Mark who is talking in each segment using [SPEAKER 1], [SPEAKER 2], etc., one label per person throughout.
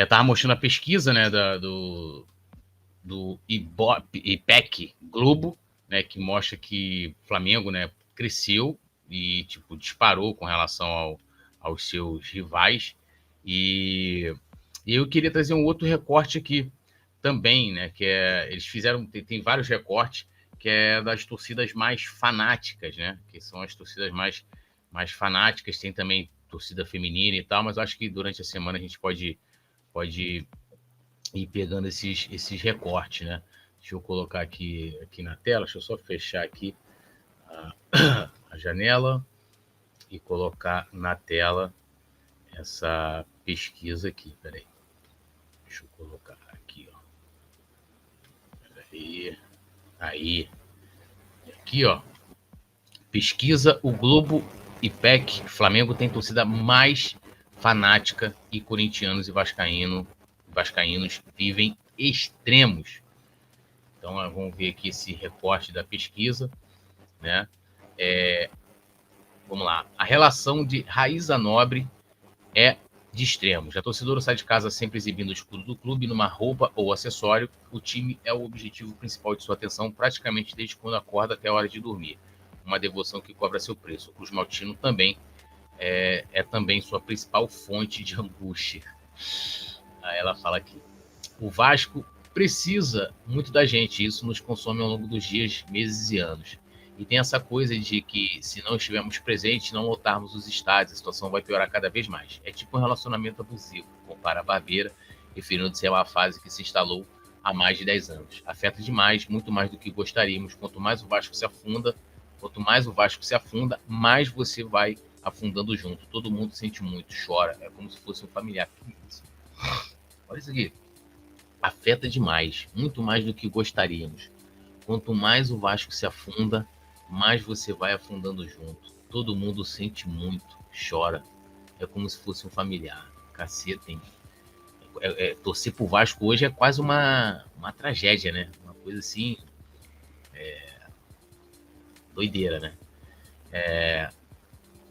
[SPEAKER 1] Tava mostrando a pesquisa, né, do Ibope, IPEC Globo, né, que mostra que o Flamengo, né, cresceu e tipo disparou com relação aos seus rivais. E, e eu queria trazer um outro recorte aqui também, né, que eles fizeram, tem vários recortes, que é das torcidas mais fanáticas, né, que são as torcidas mais fanáticas. Tem também torcida feminina e tal, mas eu acho que durante a semana a gente pode ir pegando esses recortes, né? Deixa eu colocar aqui na tela, deixa eu só fechar aqui a janela e colocar na tela essa pesquisa aqui. Peraí. Deixa eu colocar aqui, ó. Peraí. Aí. Aqui, ó. Pesquisa o Globo IPEC. Flamengo tem torcida mais fanática e corintianos e vascaínos vivem extremos. Então, vamos ver aqui esse recorte da pesquisa, né? Vamos lá. A relação de Raíza Nobre é de extremos. A torcedora sai de casa sempre exibindo o escudo do clube numa roupa ou acessório. O time é o objetivo principal de sua atenção praticamente desde quando acorda até a hora de dormir. Uma devoção que cobra seu preço. O Cruz Maltino também é também sua principal fonte de angústia. Aí ela fala aqui. O Vasco precisa muito da gente. Isso nos consome ao longo dos dias, meses e anos. E tem essa coisa de que, se não estivermos presentes, não lotarmos os estádios, a situação vai piorar cada vez mais. É tipo um relacionamento abusivo, compara a Barbeira, referindo-se a uma fase que se instalou há mais de 10 anos. Afeta demais, muito mais do que gostaríamos. Quanto mais o Vasco se afunda, mais você vai afundando junto. Todo mundo sente muito, chora. É como se fosse um familiar. Olha isso aqui. Afeta demais, muito mais do que gostaríamos. Quanto mais o Vasco se afunda, mais você vai afundando junto. Todo mundo sente muito, chora. É como se fosse um familiar. Caceta, hein? Torcer pro Vasco hoje é quase uma tragédia, né? Uma coisa assim, doideira, né?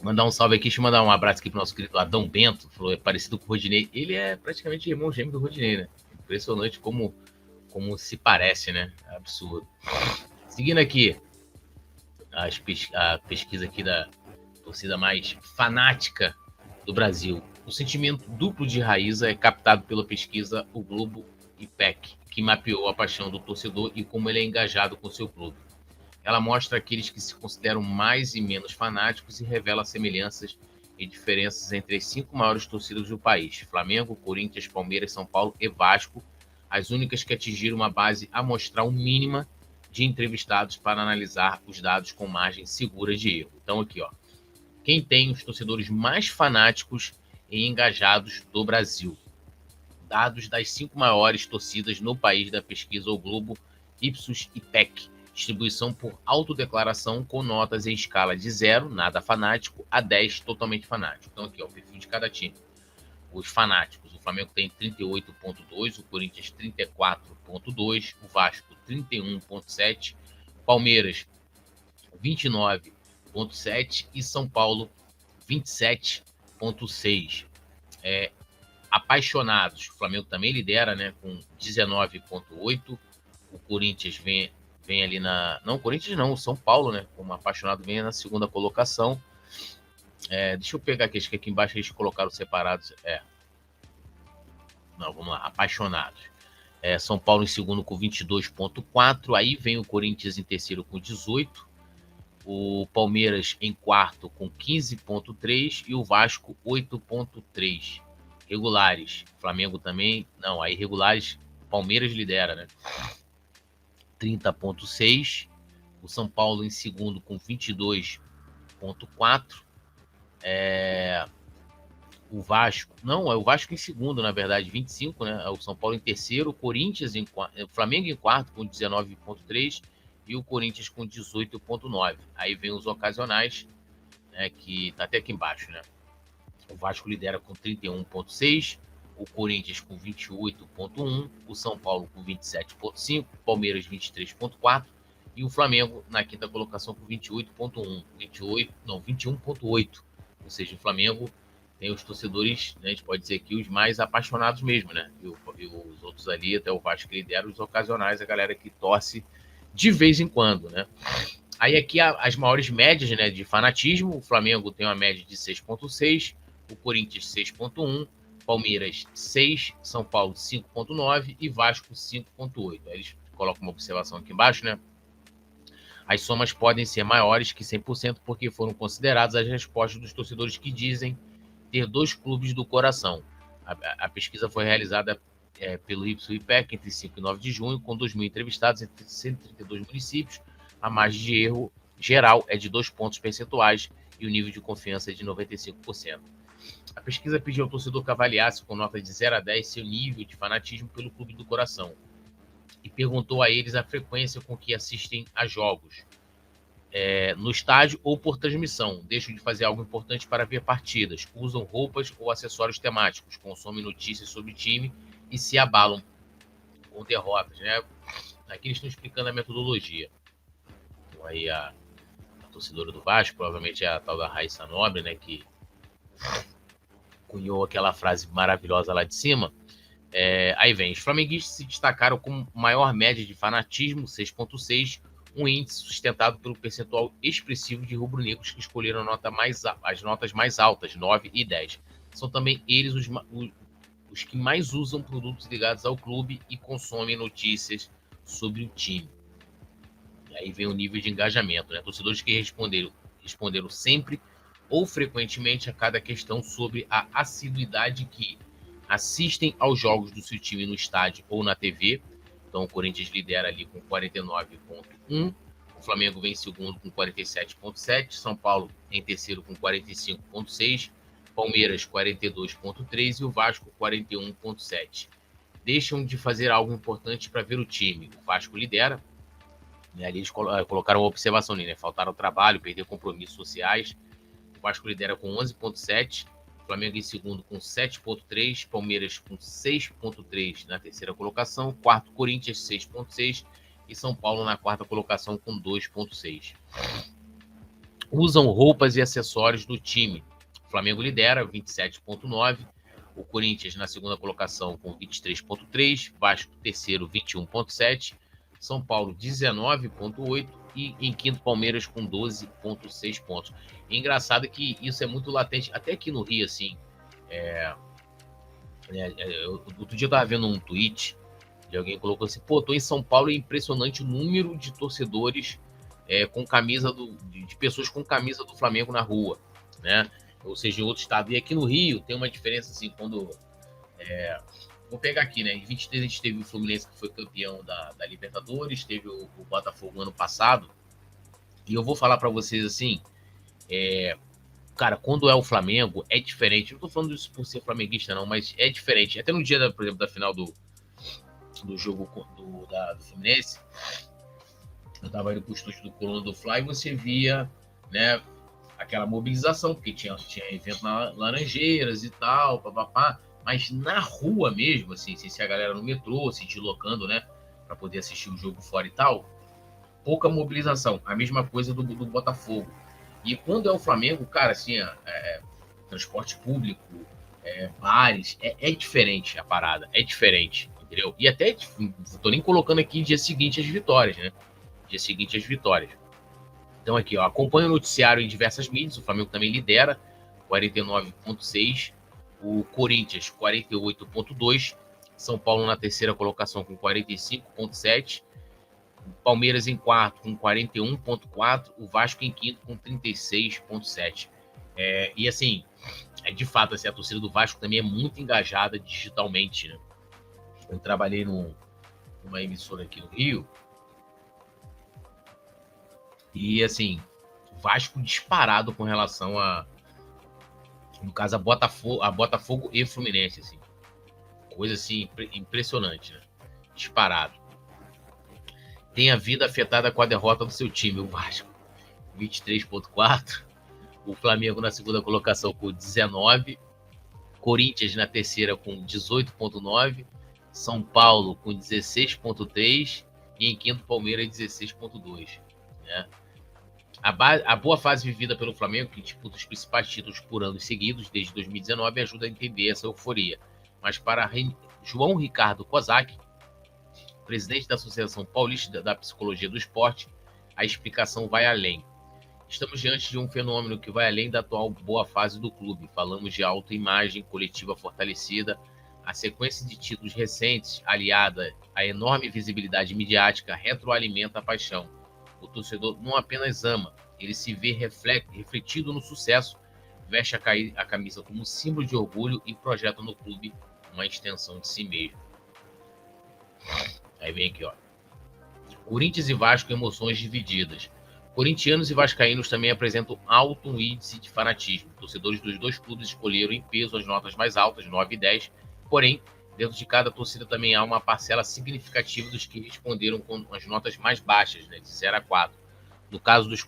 [SPEAKER 1] Mandar um salve aqui, deixa eu mandar um abraço aqui pro nosso querido Adão Bento. Falou, é parecido com o Rodinei. Ele é praticamente irmão gêmeo do Rodinei, né? Impressionante como se parece, né? Absurdo. Seguindo aqui, a pesquisa aqui da torcida mais fanática do Brasil. O sentimento duplo de Raíza é captado pela pesquisa O Globo IPEC, que mapeou a paixão do torcedor e como ele é engajado com seu clube. Ela mostra aqueles que se consideram mais e menos fanáticos e revela semelhanças e diferenças entre as 5 maiores torcidas do país: Flamengo, Corinthians, Palmeiras, São Paulo e Vasco, as únicas que atingiram uma base amostral mínima de entrevistados para analisar os dados com margem segura de erro. Então aqui, ó, quem tem os torcedores mais fanáticos e engajados do Brasil. Dados das 5 maiores torcidas no país da pesquisa O Globo Ipsos IPEC. Distribuição por autodeclaração com notas em escala de 0, nada fanático, a 10, totalmente fanático. Então aqui, ó, o perfil de cada time. Os fanáticos, o Flamengo tem 38,2, o Corinthians 34,2, o Vasco 31,7, Palmeiras 29,7 e São Paulo 27,6. Apaixonados, o Flamengo também lidera, né, com 19,8. O Corinthians vem ali na... Não, o Corinthians não, o São Paulo, né, como apaixonado, vem na segunda colocação. Deixa eu pegar aqui, acho que aqui embaixo eles colocaram separados. Não, vamos lá, apaixonados. São Paulo em segundo com 22,4. Aí vem o Corinthians em terceiro com 18. O Palmeiras em quarto com 15,3 e o Vasco 8,3. Regulares, Flamengo também, não, aí regulares, Palmeiras lidera, né? 30,6. O São Paulo em segundo com 22,4. O Vasco, não, é o Vasco em segundo, na verdade, 25, né? O São Paulo em terceiro, o Corinthians o Flamengo em quarto com 19,3 e o Corinthians com 18,9. Aí vem os ocasionais, né, que tá até aqui embaixo, né? O Vasco lidera com 31,6, o Corinthians com 28,1, o São Paulo com 27,5, o Palmeiras 23,4 e o Flamengo na quinta colocação com 28,1, 21,8. Ou seja, o Flamengo tem os torcedores, né, a gente pode dizer que os mais apaixonados mesmo, né? E os outros ali, até o Vasco que lidera, os ocasionais, a galera que torce de vez em quando, né? Aí aqui as maiores médias, né, de fanatismo, o Flamengo tem uma média de 6,6, o Corinthians 6,1, Palmeiras 6, São Paulo 5,9 e Vasco 5,8. Aí eles colocam uma observação aqui embaixo, né? As somas podem ser maiores que 100% porque foram consideradas as respostas dos torcedores que dizem ter 2 clubes do coração. A pesquisa foi realizada pelo Ipsos-IPEC entre 5 e 9 de junho, com 2.000 entrevistados entre 132 municípios. A margem de erro geral é de 2 pontos percentuais e o nível de confiança é de 95%. A pesquisa pediu ao torcedor que avaliasse com nota de 0 a 10 seu nível de fanatismo pelo clube do coração e perguntou a eles a frequência com que assistem a jogos, no estádio ou por transmissão, deixam de fazer algo importante para ver partidas, usam roupas ou acessórios temáticos, consomem notícias sobre o time e se abalam com derrotas, né? Aqui eles estão explicando a metodologia. Então aí a torcedora do Vasco, provavelmente é a tal da Raíssa Nobre, né, que cunhou aquela frase maravilhosa lá de cima. Aí vem, os flamenguistas se destacaram com maior média de fanatismo, 6,6, um índice sustentado pelo percentual expressivo de rubro-negros que escolheram as notas mais altas, 9 e 10. São também eles os que mais usam produtos ligados ao clube e consomem notícias sobre o time. E aí vem o nível de engajamento, né? Torcedores que responderam sempre ou frequentemente a cada questão sobre a assiduidade que assistem aos jogos do seu time no estádio ou na TV. Então o Corinthians lidera ali com 49,1, o Flamengo vem em segundo com 47,7, São Paulo em terceiro com 45,6, Palmeiras 42,3 e o Vasco 41,7. Deixam de fazer algo importante para ver o time. O Vasco lidera, né? Ali eles colocaram uma observação ali, né? Faltaram trabalho, perder compromissos sociais. O Vasco lidera com 11,7, Flamengo em segundo com 7,3, Palmeiras com 6,3 na terceira colocação, quarto Corinthians 6,6 e São Paulo na quarta colocação com 2,6. Usam roupas e acessórios do time. O Flamengo lidera 27,9, o Corinthians na segunda colocação com 23,3, Vasco terceiro 21,7, São Paulo 19,8 e em quinto Palmeiras com 12,6 pontos. E engraçado que isso é muito latente, até aqui no Rio, assim. Outro dia eu tava vendo um tweet de alguém que colocou assim: pô, tô em São Paulo, é impressionante o número de torcedores com camisa de pessoas com camisa do Flamengo na rua, né? Ou seja, em outro estado. E aqui no Rio tem uma diferença, assim, quando. Vou pegar aqui, né? Em 23 a gente teve o Fluminense, que foi campeão da Libertadores, teve o Botafogo ano passado. E eu vou falar para vocês assim, cara, quando é o Flamengo, é diferente. Não tô falando isso por ser flamenguista, não, mas é diferente. Até no dia, por exemplo, da final do jogo do Fluminense, eu tava indo pro estúdio do Coluna do Fly e você via, né, aquela mobilização, porque tinha evento na Laranjeiras e tal, papapá. Mas na rua mesmo, assim, se a galera no metrô, se deslocando, né, para poder assistir o jogo fora e tal, pouca mobilização. A mesma coisa do Botafogo. E quando é o Flamengo, cara, assim, transporte público, bares, é diferente a parada, é diferente, entendeu? E até, não tô nem colocando aqui dia seguinte as vitórias, né? Dia seguinte as vitórias. Então aqui, ó, acompanha o noticiário em diversas mídias, o Flamengo também lidera, 49,6, o Corinthians 48,2, São Paulo na terceira colocação com 45,7, Palmeiras em quarto com 41,4, o Vasco em quinto com 36,7. E assim, de fato, assim, a torcida do Vasco também é muito engajada digitalmente, né? Eu trabalhei numa emissora aqui no Rio e, assim, Vasco disparado com relação no caso, a Botafogo e Fluminense, assim. Coisa, assim, impressionante, né? Disparado. Tem a vida afetada com a derrota do seu time, o Vasco, 23,4. O Flamengo na segunda colocação com 19. Corinthians na terceira com 18,9. São Paulo com 16,3. E em quinto, Palmeiras 16,2. Né? A boa fase vivida pelo Flamengo, que disputa os principais títulos por anos seguidos, desde 2019, ajuda a entender essa euforia. Mas para João Ricardo Kozak, presidente da Associação Paulista da Psicologia do Esporte, a explicação vai além. Estamos diante de um fenômeno que vai além da atual boa fase do clube. Falamos de autoimagem coletiva fortalecida, a sequência de títulos recentes, aliada à enorme visibilidade midiática, retroalimenta a paixão. O torcedor não apenas ama, ele se vê refletido no sucesso, veste a camisa como símbolo de orgulho e projeta no clube uma extensão de si mesmo. Aí vem aqui, ó. Corinthians e Vasco, emoções divididas. Corintianos e vascaínos também apresentam alto índice de fanatismo. Torcedores dos dois clubes escolheram em peso as notas mais altas, 9 e 10. Porém, dentro de cada torcida também há uma parcela significativa dos que responderam com as notas mais baixas, né, de 0 a 4. No caso dos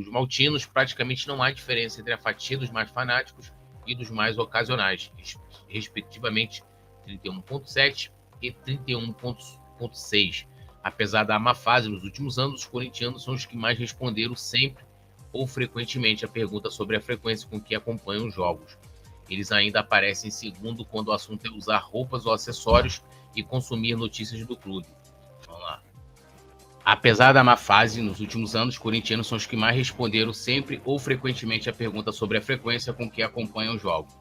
[SPEAKER 1] maltinos, praticamente não há diferença entre a fatia dos mais fanáticos e dos mais ocasionais, respectivamente 31,7 e 31,6. Apesar da má fase nos últimos anos, os corintianos são os que mais responderam sempre ou frequentemente a pergunta sobre a frequência com que acompanham os jogos. Eles ainda aparecem em segundo quando o assunto é usar roupas ou acessórios e consumir notícias do clube. Vamos lá. Apesar da má fase nos últimos anos, os corintianos são os que mais responderam sempre ou frequentemente a pergunta sobre a frequência com que acompanham os jogos.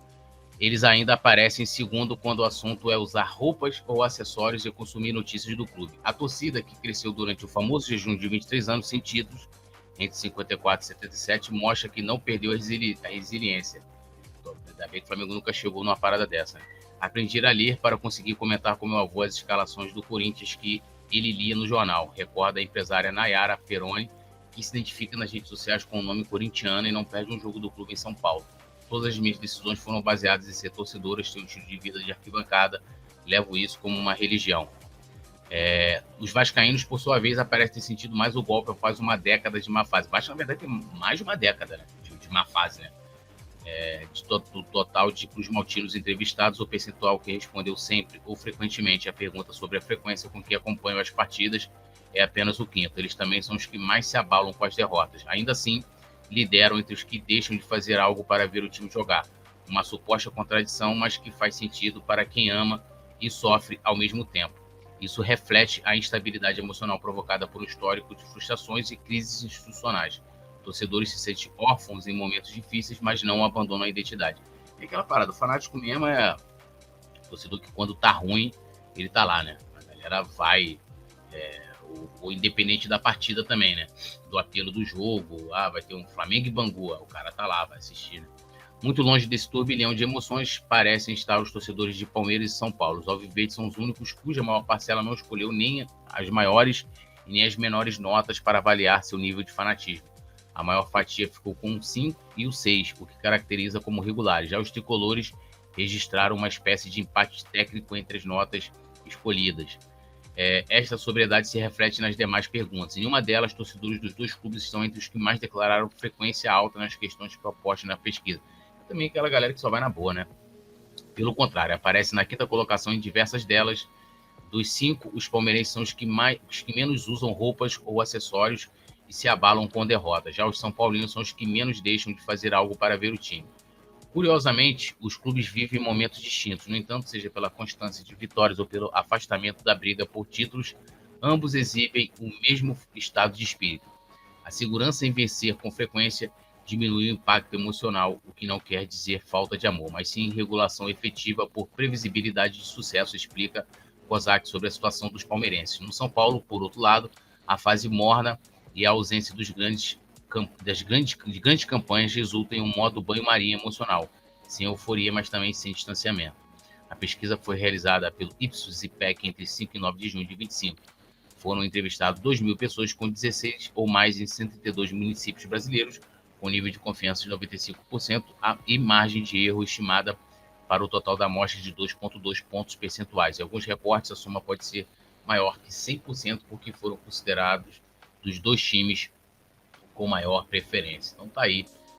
[SPEAKER 1] Eles ainda aparecem em segundo quando o assunto é usar roupas ou acessórios e consumir notícias do clube. A torcida, que cresceu durante o famoso jejum de 23 anos sem títulos, entre 54 e 77, mostra que não perdeu a resiliência. Ainda bem que o Flamengo nunca chegou numa parada dessa. Né? Aprendi a ler para conseguir comentar com meu avô as escalações do Corinthians que ele lia no jornal. Recorda a empresária Nayara Peroni, que se identifica nas redes sociais com o nome corintiano e não perde um jogo do clube em São Paulo. Todas as minhas decisões foram baseadas em ser torcedora, ter um estilo de vida de arquibancada, levo isso como uma religião. Os vascaínos, por sua vez, aparecem ter sentido mais o golpe após uma década de má fase. Basta, na verdade, tem mais de uma década, né, de má fase, né? Do total de cruzmaltinos entrevistados, o percentual que respondeu sempre ou frequentemente a pergunta sobre a frequência com que acompanham as partidas é apenas o quinto. Eles também são os que mais se abalam com as derrotas. Ainda assim, lideram entre os que deixam de fazer algo para ver o time jogar. Uma suposta contradição, mas que faz sentido para quem ama e sofre ao mesmo tempo. Isso reflete a instabilidade emocional provocada por um histórico de frustrações e crises institucionais. Torcedores se sentem órfãos em momentos difíceis, mas não abandonam a identidade. É aquela parada, o fanático mesmo é o torcedor que quando tá ruim, ele tá lá, né? A galera vai... ou independente da partida também, né? Do apelo do jogo, vai ter um Flamengo e Bangu, o cara tá lá, vai assistir, né? Muito longe desse turbilhão de emoções, parecem estar os torcedores de Palmeiras e São Paulo. Os alviverdes são os únicos cuja maior parcela não escolheu nem as maiores e nem as menores notas para avaliar seu nível de fanatismo. A maior fatia ficou com o 5 e o 6, o que caracteriza como regulares. Já os tricolores registraram uma espécie de empate técnico entre as notas escolhidas. Esta sobriedade se reflete nas demais perguntas. Em uma delas, torcedores dos dois clubes estão entre os que mais declararam frequência alta nas questões propostas na pesquisa. Também aquela galera que só vai na boa, né? Pelo contrário, aparece na quinta colocação em diversas delas. Dos 5, os palmeirenses são os que menos usam roupas ou acessórios e se abalam com derrotas. Já os são paulinos são os que menos deixam de fazer algo para ver o time. Curiosamente, os clubes vivem momentos distintos. No entanto, seja pela constância de vitórias ou pelo afastamento da briga por títulos, ambos exibem o mesmo estado de espírito. A segurança em vencer com frequência diminui o impacto emocional, o que não quer dizer falta de amor, mas sim regulação efetiva por previsibilidade de sucesso, explica Kozak sobre a situação dos palmeirenses. No São Paulo, por outro lado, a fase morna e a ausência de grandes campanhas resulta em um modo banho-maria emocional, sem euforia, mas também sem distanciamento. A pesquisa foi realizada pelo Ipsos IPEC entre 5 e 9 de junho de 25. Foram entrevistados 2.000 pessoas com 16 ou mais em 132 municípios brasileiros, com nível de confiança de 95% e margem de erro estimada para o total da amostra de 2,2 pontos percentuais. Em alguns reportes, a soma pode ser maior que 100%, porque foram considerados dos dois times com maior preferência. Então tá aí